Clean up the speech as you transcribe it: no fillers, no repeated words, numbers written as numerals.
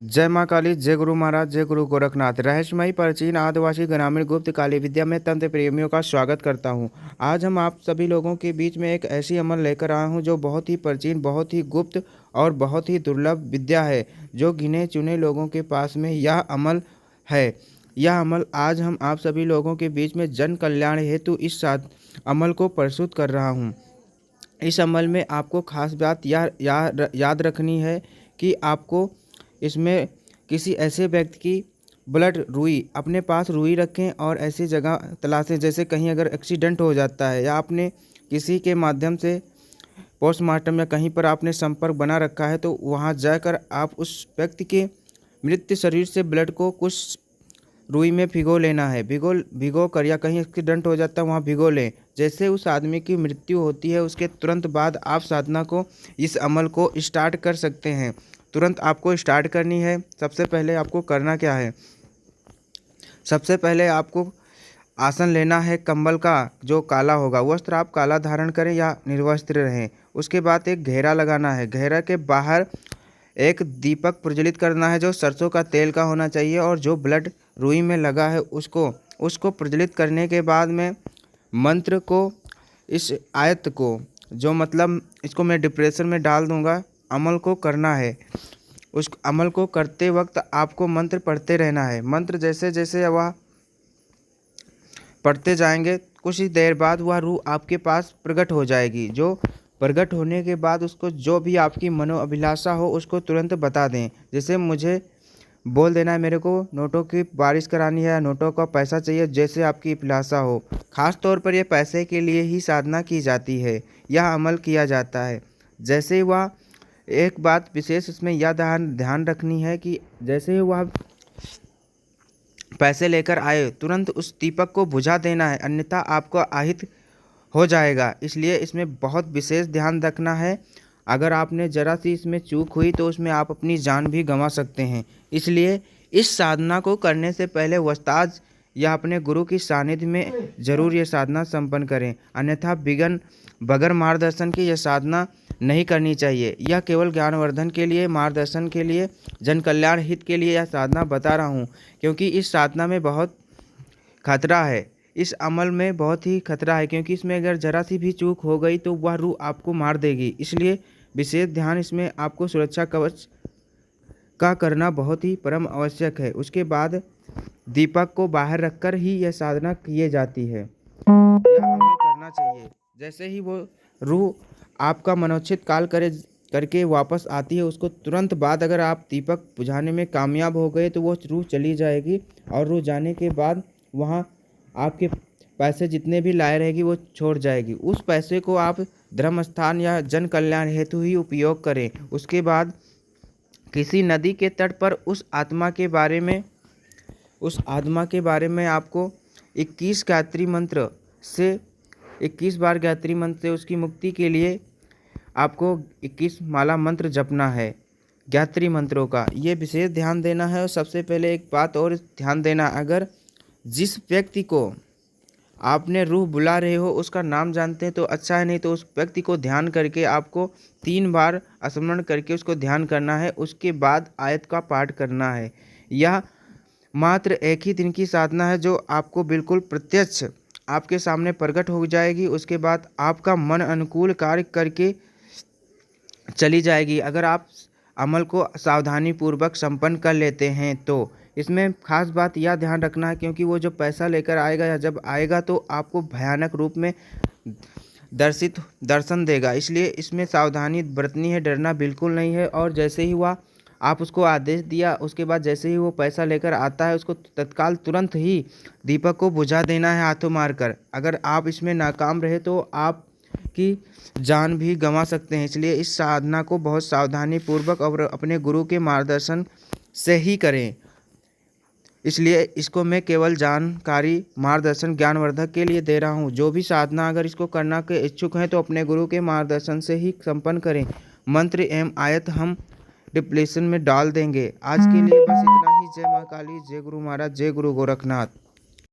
जय माँ काली, जय गुरु महाराज, जय गुरु गोरखनाथ। रहस्यमयी प्राचीन आदिवासी ग्रामीण गुप्त काली विद्या में तंत्र प्रेमियों का स्वागत करता हूँ। आज हम आप सभी लोगों के बीच में एक ऐसी अमल लेकर आया हूँ जो बहुत ही प्राचीन, बहुत ही गुप्त और बहुत ही दुर्लभ विद्या है, जो गिने चुने लोगों के पास में यह अमल है। यह अमल आज हम आप सभी लोगों के बीच में जन कल्याण हेतु इस अमल को प्रस्तुत कर रहा हूँ। इस अमल में आपको खास बात याद रखनी है कि आपको इसमें किसी ऐसे व्यक्ति की ब्लड रुई अपने पास रुई रखें और ऐसी जगह तलाशें जैसे कहीं अगर एक्सीडेंट हो जाता है या आपने किसी के माध्यम से पोस्टमार्टम या कहीं पर आपने संपर्क बना रखा है, तो वहां जाकर आप उस व्यक्ति के मृत शरीर से ब्लड को कुछ रुई में भिगो लेना है। भिगो कर, या कहीं एक्सीडेंट हो जाता है वहाँ भिगो लें। जैसे उस आदमी की मृत्यु होती है उसके तुरंत बाद आप साधना को, इस अमल को स्टार्ट कर सकते हैं। तुरंत आपको स्टार्ट करनी है। सबसे पहले आपको करना क्या है, सबसे पहले आपको आसन लेना है कंबल का जो काला होगा। वस्त्र आप काला धारण करें या निर्वस्त्र रहें। उसके बाद एक घेरा लगाना है। घेरा के बाहर एक दीपक प्रज्वलित करना है जो सरसों का तेल का होना चाहिए, और जो ब्लड रुई में लगा है उसको प्रज्वलित करने के बाद में मंत्र को, इस आयत को, जो मतलब इसको मैं डिप्रेशन में डाल दूंगा, अमल को करना है। उस अमल को करते वक्त आपको मंत्र पढ़ते रहना है। मंत्र जैसे जैसे वह पढ़ते जाएंगे कुछ ही देर बाद वह रूह आपके पास प्रकट हो जाएगी। जो प्रकट होने के बाद उसको जो भी आपकी मनोअभिलाषा हो उसको तुरंत बता दें। जैसे मुझे बोल देना है मेरे को नोटों की बारिश करानी है, नोटों का पैसा चाहिए, जैसे आपकी अभिलाषा हो। खास तौर पर यह पैसे के लिए ही साधना की जाती है, यह अमल किया जाता है। जैसे ही वह, एक बात विशेष इसमें यह ध्यान रखनी है कि जैसे ही वह पैसे लेकर आए तुरंत उस दीपक को बुझा देना है, अन्यथा आपको आहित हो जाएगा। इसलिए इसमें बहुत विशेष ध्यान रखना है। अगर आपने जरा सी इसमें चूक हुई तो उसमें आप अपनी जान भी गंवा सकते हैं। इसलिए इस साधना को करने से पहले वस्ताज या अपने गुरु की सानिध्य में जरूर ये साधना संपन्न करें, अन्यथा बगैर मार्गदर्शन की यह साधना नहीं करनी चाहिए। यह केवल ज्ञानवर्धन के लिए, मार्गदर्शन के लिए, जन कल्याण हित के लिए यह साधना बता रहा हूँ, क्योंकि इस साधना में बहुत खतरा है। इस अमल में बहुत ही खतरा है, क्योंकि इसमें अगर जरा सी भी चूक हो गई तो वह रूह आपको मार देगी। इसलिए विशेष ध्यान इसमें आपको सुरक्षा कवच का करना बहुत ही परम आवश्यक है। उसके बाद दीपक को बाहर रखकर ही यह साधना की जाती है। यह अमल करना चाहिए। जैसे ही वो रूह आपका मनोचित काल करके वापस आती है, उसको तुरंत बाद अगर आप दीपक बुझाने में कामयाब हो गए तो वो रूह चली जाएगी, और रूह जाने के बाद वहाँ आपके पैसे जितने भी लाए रहेगी वो छोड़ जाएगी। उस पैसे को आप धर्म स्थान या जन कल्याण हेतु ही उपयोग करें। उसके बाद किसी नदी के तट पर उस आत्मा के बारे में आपको 21 गायत्री मंत्र से 21 बार गायत्री मंत्र से उसकी मुक्ति के लिए आपको 21 माला मंत्र जपना है। गायत्री मंत्रों का ये विशेष ध्यान देना है। और सबसे पहले एक बात और ध्यान देना, अगर जिस व्यक्ति को आपने रूह बुला रहे हो उसका नाम जानते हैं तो अच्छा है, नहीं तो उस व्यक्ति को ध्यान करके आपको 3 बार स्मरण करके उसको ध्यान करना है। उसके बाद आयत का पाठ करना है। यह मात्र एक ही दिन की साधना है जो आपको बिल्कुल प्रत्यक्ष आपके सामने प्रकट हो जाएगी। उसके बाद आपका मन अनुकूल कार्य करके चली जाएगी, अगर आप अमल को सावधानी पूर्वक संपन्न कर लेते हैं तो। इसमें खास बात यह ध्यान रखना है, क्योंकि वो जो पैसा लेकर आएगा या जब आएगा तो आपको भयानक रूप में दर्शन देगा। इसलिए इसमें सावधानी बरतनी है, डरना बिल्कुल नहीं है। और जैसे ही हुआ आप उसको आदेश दिया, उसके बाद जैसे ही वो पैसा लेकर आता है उसको तत्काल तुरंत ही दीपक को बुझा देना है हाथों मारकर। अगर आप इसमें नाकाम रहे तो आप की जान भी गंवा सकते हैं। इसलिए इस साधना को बहुत सावधानी पूर्वक और अपने गुरु के मार्गदर्शन से ही करें। इसलिए इसको मैं केवल जानकारी, मार्गदर्शन, ज्ञानवर्धक के लिए दे रहा हूँ। जो भी साधना अगर इसको करना के इच्छुक हैं तो अपने गुरु के मार्गदर्शन से ही संपन्न करें। मंत्र एवं आयत हम डिस्क्रिप्शन में डाल देंगे। आज के लिए बस इतना ही। जय माँ काली, जय गुरु महाराज, जय गुरु गोरखनाथ।